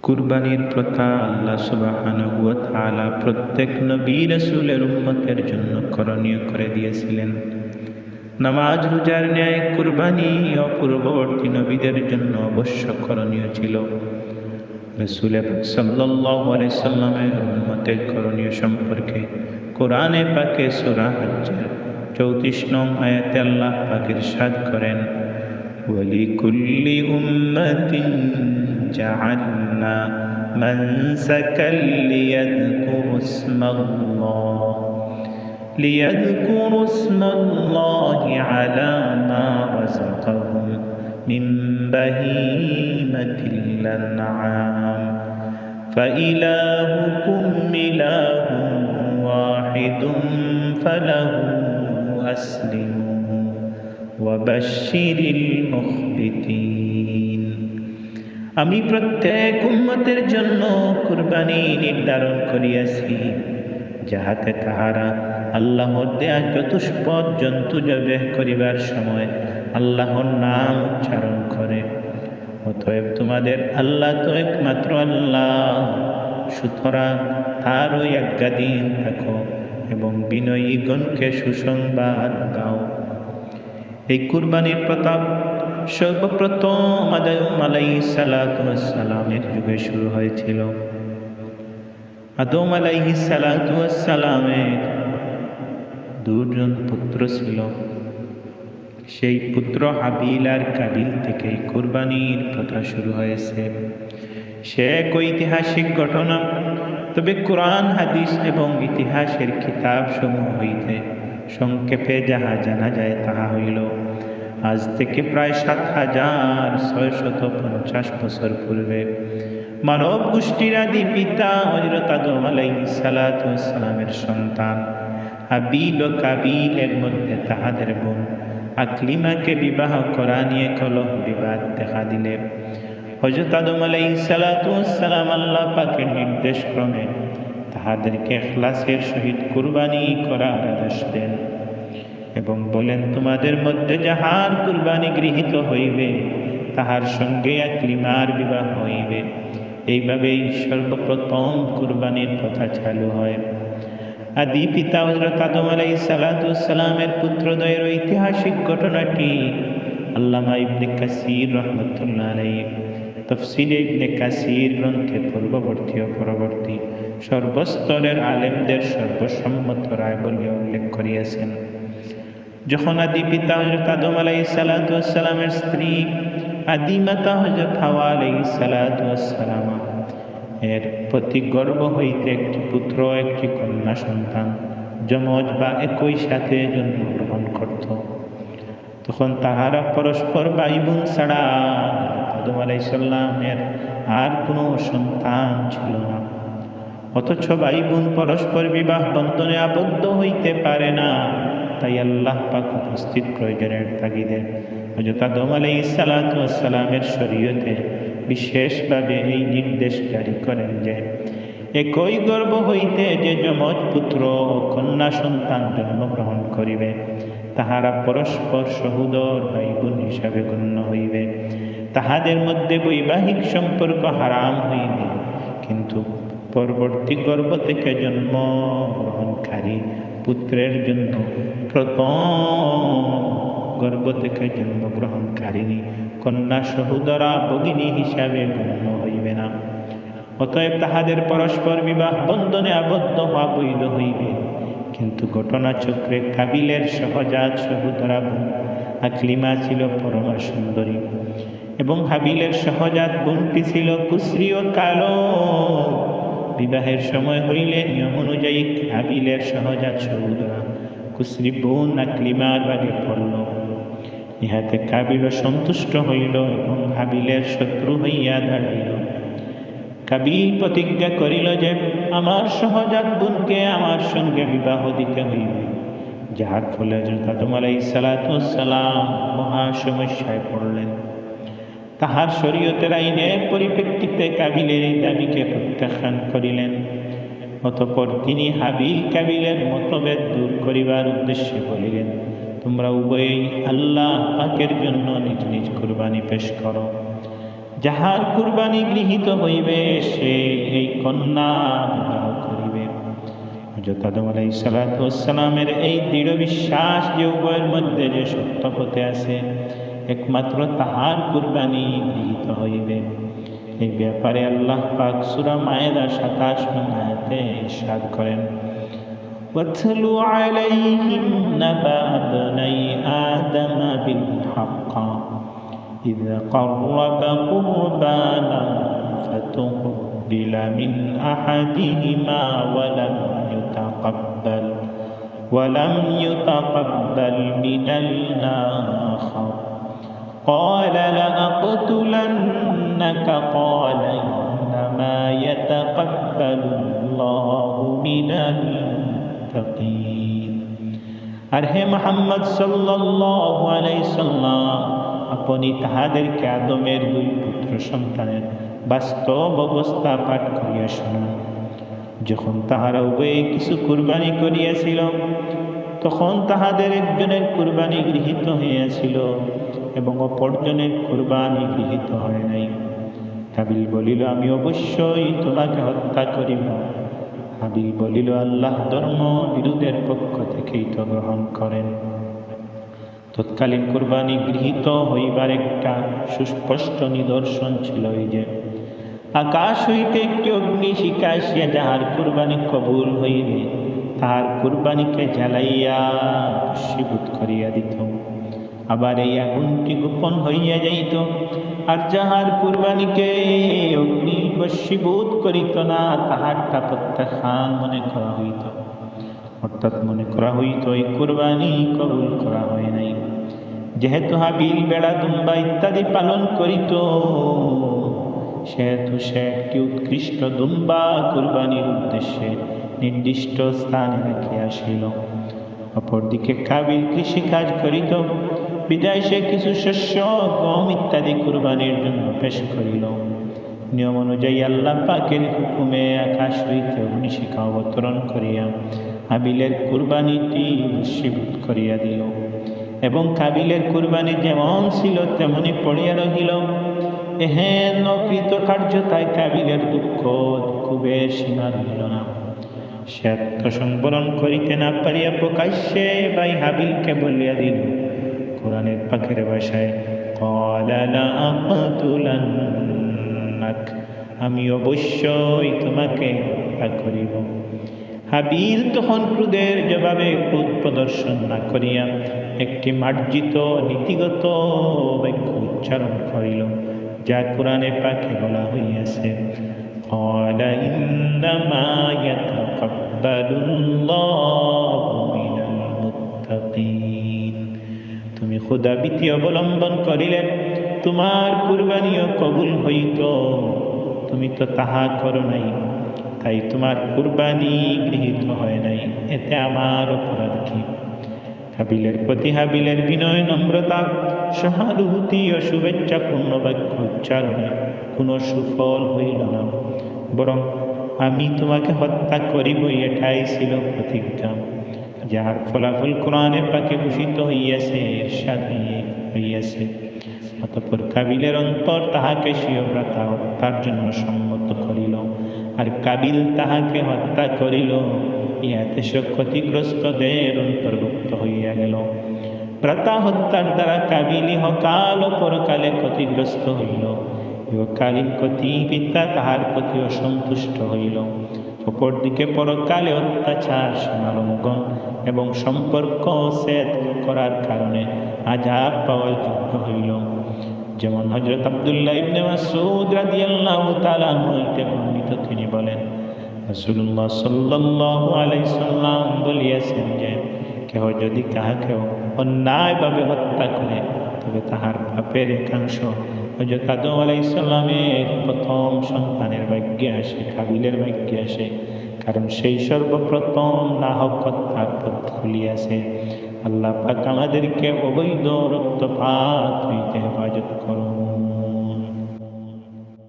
কুরবানির প্রথা আল্লাহ সুবহানাহু ওয়া তাআলা প্রত্যেক নবী রাসূলের উম্মতের জন্য করণীয় করে দিয়েছিলেন। নামাজ রোজার ন্যায় কুরবানি পূর্ববর্তী নবীদের জন্য অবশ্য করণীয় ছিল। রাসূল সাল্লাল্লাহু আলাইহি সাল্লামের উম্মতের করণীয় সম্পর্কে কোরআনে পাকে সূরা হজ্জের 34 নং আয়াতে আল্লাহ পাক ইরশাদ করেন, ওয়ালিকুল্লি উম্মাতিন জাআলনা মানসাকাল লিয়াযকুরু ইসমাল্লাহি আলা মা রাযাকাহুম মিন বাহীমাতিল আনআম ফাইলাহুকুম ইলাহুন ওয়াহিদুন ফালাহু আসলিমু ওয়াবাশশিরিল মুখবিতিন। আমি প্রত্যেক উম্মতের জন্য কুরবানি নির্ধারণ করিয়াছি, যাহাতে তাহারা আল্লাহর দেয়া চতুষ্পদ জন্তু জবেহ করিবার সময় আল্লাহর নাম উচ্চারণ করে। অতএব তোমাদের আল্লাহ তো একমাত্র আল্লাহ, সুতরাং তারও আজ্ঞাধীন থাকো এবং বিনয়ীগণকে সুসংবাদ দাও। এই কুরবানির প্রতাপ সর্বপ্রথম আদম আলাইহিস সালাতু ওয়াস সালামের যুগে শুরু হয়েছিল। আদম আলাইহিস সালাতু ওয়াস সালামের দুজন পুত্র ছিল। সেই পুত্র হাবিল আর কাবিল থেকে কুরবানির প্রথা শুরু হয়েছে। সে এক ঐতিহাসিক ঘটনা, তবে কোরআন, হাদিস এবং ইতিহাসের কিতাব সমূহ হইতে সংক্ষেপে যাহা জানা যায় তাহা হইল, আজ থেকে প্রায় ৭৬৫০ বছর পূর্বে মানব গোষ্ঠীর আদি পিতা হযরত আদম আলাইহিস সালাতু ওয়াস সালামের সন্তান হাবিল ও কাবিলের মধ্যে তাহাদের বোন আকলিমাকে বিবাহ করা নিয়ে কলহ বিবাদ দেখা দিলে হযরত আদম আলাইহিস সালাতু ওয়াস সালাম আল্লাহ পাকের নির্দেশ ক্রমে তাহাদেরকে ইখলাসের সহিত কুরবানি করার আদেশ দেন এবং বলেন, তোমাদের মধ্যে যাহার কুরবানি গৃহীত হইবে তাহার সঙ্গে আকলিমার বিবাহ হইবে। এইভাবেই সর্বপ্রথম কুরবানির প্রথা চালু হয়। আদি পিতা হযরত আদম আলাইহিস সালাতু ওয়াস সালামের পুত্রদ্বয়ের ঐতিহাসিক ঘটনাটি আল্লামা ইবনে কাসির রাহমাতুল্লাহ আলাইহি তাফসীরে ইবনে কাসির গ্রন্থে পূর্ববর্তী ও পরবর্তী সর্বস্তরের আলেমদের সর্বসম্মত রায় বলে উল্লেখ করিয়াছেন। যখন আদি পিতা হযরত আদম আলাইহিস সালাতু ওয়াস সালামের স্ত্রী আদি মাতা হযরত হাওয়া আলাইহিস সালাতু ওয়াস সালাম এর প্রতি গর্ভ হইতে একটি পুত্র একটি কন্যা সন্তান যমজ বা একই সাথে জন্মগ্রহণ করত, তখন তাহারা পরস্পর ভাই বোন ছাড়া আদম আলাইহিস সালামের আর কোনো সন্তান ছিল না। অথচ ভাই বোন পরস্পর বিবাহ বন্ধনে আবদ্ধ হইতে পারে না। তাই আল্লাহ পাক উপস্থিত প্রয়োজনের তাগিদে হযরত আদম আলাইহিস সালাতু ওয়াস সালামের শরীয়তে বিশেষভাবে এই নির্দেশ জারি করেন যে একই গর্ভ হইতে যে যমজ পুত্র ও কন্যা সন্তান জন্মগ্রহণ করিবে তাহারা পরস্পর সহোদর ভাই বোন হিসাবে গণ্য হইবে। তাহাদের মধ্যে বৈবাহিক সম্পর্ক হারাম হইবে, কিন্তু পরবর্তী গর্ভ থেকে জন্মগ্রহণকারী পুত্রের জন্য প্রথম গর্ভ থেকে জন্মগ্রহণকারিণী কন্যা সহোদরা ভগিনী হিসাবে গণ্য হইবে না। অতএব তাহাদের পরস্পর বিবাহ বন্ধনে আবদ্ধ হওয়া বৈধ হইবে। কিন্তু ঘটনাচক্রে কাবিলের সহজাত সহোদরা বোন আকলিমা ছিল পরমা সুন্দরী এবং হাবিলের সহজাত বোনটি ছিল কুশ্রী ও কালো। বিবাহের সময় হইলে নিয়ম অনুযায়ী হাবিলের সহজাত সহোদরা কুশ্রী বোন আকলিমার বাগে পড়ল। ইহাতে কাবিল সন্তুষ্ট হইল এবং হাবিলের শত্রু হইয়া দাঁড়াইল। কাবিল প্রতিজ্ঞা করিল যে আমার সহজাত বোনকে আমার সঙ্গে বিবাহ দিতে হইবে, যাহার ফলে হযরত আদম আলাইহিস সালাতু ওয়াস সালাম মহা সমস্যায় পড়লেন। তাহার শরীয়তের আইনের পরিপ্রেক্ষিতে কাবিলের এই দাবিকে প্রত্যাখ্যান করিলেন। অতঃপর তিনি হাবিল কাবিলের মতভেদ দূর করিবার উদ্দেশ্যে বলিলেন, তোমরা উভয়েই আল্লাহ পাকের জন্য নিজ নিজ কুরবানি পেশ করো। যাহার কুরবানি গৃহীত হইবে সে এই কন্যা বিবাহ করিবে। হযরত আদম আলাইহিস সালাতু ওয়াস সালামের এই দৃঢ় বিশ্বাস যে উভয়ের মধ্যে যে সত্য পথে আছে, একমাত্র তাহার কুরবানি গৃহীত হইবে। এই ব্যাপারে আল্লাহ পাক সূরা মায়েদা 27 নং আয়াতে ইরশাদ করেন, ওয়াতলু আলাইহিম নাবা ইবনাই আদম বিল হক إذ قربا قربانا فتقبل من أحدهما ولم يتقبل من الآخر قال لأقتلنك قال إنما يتقبل الله من المتقين। আর হে মুহাম্মদ সাল্লাল্লাহু আলাইহি সাল্লাম, আপনি তাহাদেরকে আদমের দুই পুত্র সন্তানের বাস্তব অবস্থা পাঠ করিয়া শুনুন। যখন তাহারা উভয়ে কিছু কুরবানি করিয়াছিল, তখন তাহাদের একজনের কুরবানি গৃহীত হইয়াছিল এবং অপরজনের কুরবানি গৃহীত হয় নাই। হাবিল বলিল, আমি অবশ্যই তোমাকে হত্যা করিব। হাবিল বলিল, আল্লাহ ধর্ম বিরোধের পক্ষ থেকেই তো গ্রহণ করেন। তৎকালীন কুরবানি গৃহীত হইবার একটা সুস্পষ্ট নিদর্শন ছিল এই যে আকাশ হইতে একটি অগ্নিশিখা আসিয়া যাহার কুরবানি কবুল হইবে তাহার কুরবানিকে জ্বালাইয়া ভস্মীভূত করিয়া দিত। আবার এই আগুনটি গোপন হইয়া যাইত, আর যাহার কুরবানিকে অগ্নি ভস্মীভূত করিত না তাহারটা প্রত্যাখ্যান মনে করা হইত। অর্থাৎ মনে করা হইত এই কুরবানি কবুল করা হয় নাই। যেহেতু হাবিল বেড়া দুম্বা ইত্যাদি পালন করিত, সেহেতু সে একটি উৎকৃষ্ট দুম্বা কুরবানির উদ্দেশ্যে নির্দিষ্ট স্থানে রেখে আসিল। অপরদিকে কাবিল কৃষিকাজ করিত, বিদায় সে কিছু শস্য গম ইত্যাদি কুরবানির জন্য পেশ করিল। নিয়ম অনুযায়ী আল্লাহ পাকের হুকুমে আকাশ হইতে অগ্নিশিখা অবতরণ করিয়া হাবিলের কুরবানিটি ভস্মীভূত করিয়া দিল এবং কাবিলের কুরবানি যেমন ছিল তেমনি পড়িয়া রহিল। এহেন অকৃতকার্যতায় কাবিলের দুঃখ খুবের সীমা রহিল না। সে আত্মসংবরণ করিতে না পারিয়া প্রকাশ্যে ভাই হাবিলকে বলিয়া দিল কোরআনের পাকের ভাষায়, আমি অবশ্যই তোমাকে হত্যা করিব। হাবিল তখন ক্রোধের জবাবে ক্রোধ প্রদর্শন না করিয়া একটি মার্জিত নীতিগত বাক্য উচ্চারণ করিল, যা কোরআনে পাকে বলা হইয়াছে, তুমি খোদাভীতি অবলম্বন করিলে তোমার কুরবানিও কবুল হইত। তুমি তো তাহা করো নাই, তাই তোমার কুরবানি গৃহীত হয় নাই। এতে আমার অপরাধ কি? কাবিলের প্রতি হাবিলের বিনয়, নম্রতা, সহানুভূতি ও শুভেচ্ছাপূর্ণ বাক্য উচ্চারণে কোনো সুফল হইল না, বরং আমি তোমাকে হত্যা করিবই এটাই ছিল প্রতিজ্ঞা, যার ফলাফল কোরআনে পাকে ঘোষিত হইয়াছে, ইরশাদ হইয়াছে। অতঃপর কাবিলের অন্তর তাহাকে স্বীয় ভ্রাতা হত্যার জন্য সম্মত করিল, আর কাবিল তাহাকে হত্যা করিল। ইহাতে সে ক্ষতিগ্রস্তদের অন্তর্ভুক্ত হইয়া গেল। ভ্রাতা হত্যার দ্বারা কাবিল ইহকাল ও পরকালে ক্ষতিগ্রস্ত হইল। ইহকালীন ক্ষতি পিতা তাহার প্রতি অসন্তুষ্ট হইল। অপরদিকে পরকালে অত্যাচার, সীমালঙ্ঘন এবং সম্পর্ক ছেদ করার কারণে আযাব পাওয়ার যোগ্য হইল। যেমন হযরত আব্দুল্লাহ ইবনে মাসউদ রাদিয়াল্লাহু তাআলা হইতে বর্ণিত, তিনি বলেন, রাসূলুল্লাহ সাল্লাল্লাহু আলাইহি সাল্লাম বলিয়াছেন যে, কেহ যদি কাহাকেও অন্যায়ভাবে হত্যা করে তবে তাহার পাপের একাংশ হযরত আদম আলাইহিস সালামের প্রথম সন্তানের ভাগ্যে আসে, কাবিলের ভাগ্যে আসে, কারণ সেই সর্বপ্রথম নাহক হত্যার পথ খুলিয়াছে। আল্লাহ পাক আমাদেরকে অবৈধ রক্তপাত হইতে হেফাজত করুন।